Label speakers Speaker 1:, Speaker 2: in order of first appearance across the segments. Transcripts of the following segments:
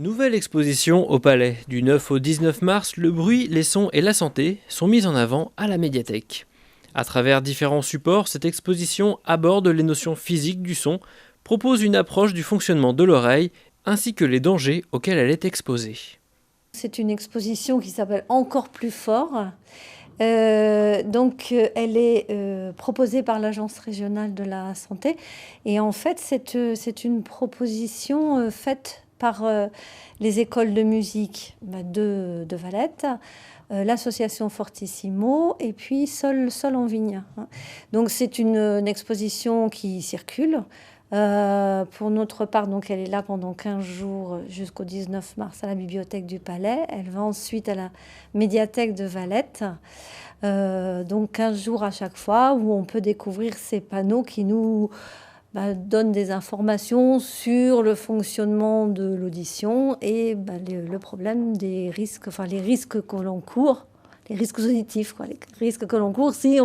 Speaker 1: Nouvelle exposition au Palais. Du 9 au 19 mars, le bruit, les sons et la santé sont mis en avant à la médiathèque. À travers différents supports, cette exposition aborde les notions physiques du son, propose une approche du fonctionnement de l'oreille, ainsi que les dangers auxquels elle est exposée.
Speaker 2: C'est une exposition qui s'appelle Encore plus fort. Elle est proposée par l'Agence régionale de la santé. Et en fait, c'est une proposition faite par les écoles de musique de Valette, l'association Fortissimo et puis Sol en Vigne. Donc c'est une exposition qui circule. Pour notre part, donc elle est là pendant 15 jours jusqu'au 19 mars à la bibliothèque du Palais. Elle va ensuite à la médiathèque de Valette. Donc 15 jours à chaque fois où on peut découvrir ces panneaux qui nous donnent des informations sur le fonctionnement de l'audition et le problème des risques, enfin les risques que l'on court, les risques auditifs, les risques que l'on court si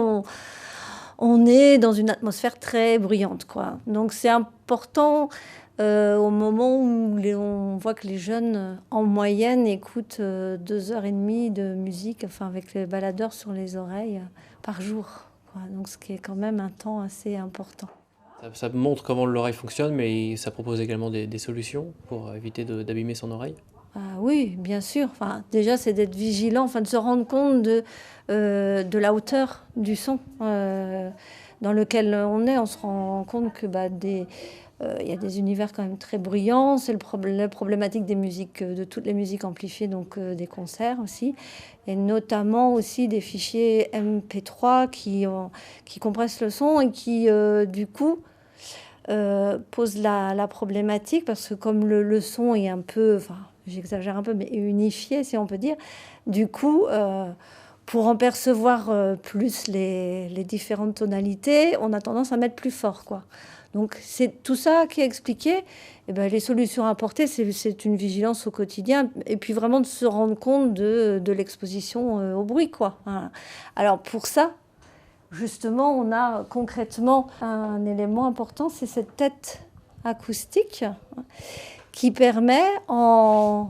Speaker 2: on est dans une atmosphère très bruyante, quoi. Donc c'est important au moment où on voit que les jeunes, en moyenne, écoutent 2h30 de musique, avec les baladeurs sur les oreilles par jour, quoi. Donc ce qui est quand même un temps assez important.
Speaker 1: Ça montre comment l'oreille fonctionne, mais ça propose également des solutions pour éviter d'abîmer son oreille.
Speaker 2: Ah oui, bien sûr. Déjà, c'est d'être vigilant, de se rendre compte de la hauteur du son dans lequel on est. On se rend compte que y a des univers quand même très bruyants. C'est la problématique des musiques, de toutes les musiques amplifiées, donc des concerts aussi, et notamment aussi des fichiers MP3 qui compressent le son et qui, du coup, pose la problématique parce que comme le son est un peu, j'exagère un peu, mais unifié si on peut dire, du coup, pour en percevoir plus les différentes tonalités, on a tendance à mettre plus fort, quoi. Donc c'est tout ça qui est expliqué. Et les solutions à apporter, c'est une vigilance au quotidien et puis vraiment de se rendre compte de l'exposition au bruit, quoi. Alors pour ça, justement, on a concrètement un élément important, c'est cette tête acoustique qui permet,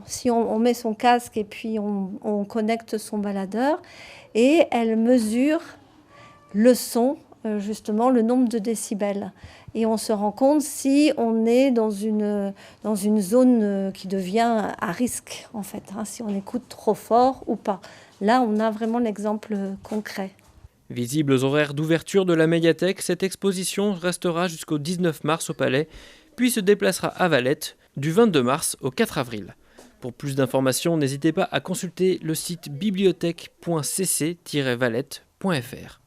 Speaker 2: si on met son casque et puis on connecte son baladeur, et elle mesure le son, justement le nombre de décibels. Et on se rend compte si on est dans une zone qui devient à risque, en fait, si on écoute trop fort ou pas. Là, on a vraiment l'exemple concret.
Speaker 1: Visible aux horaires d'ouverture de la médiathèque, cette exposition restera jusqu'au 19 mars au Palais, puis se déplacera à Valette du 22 mars au 4 avril. Pour plus d'informations, n'hésitez pas à consulter le site bibliothèque.cc-valette.fr.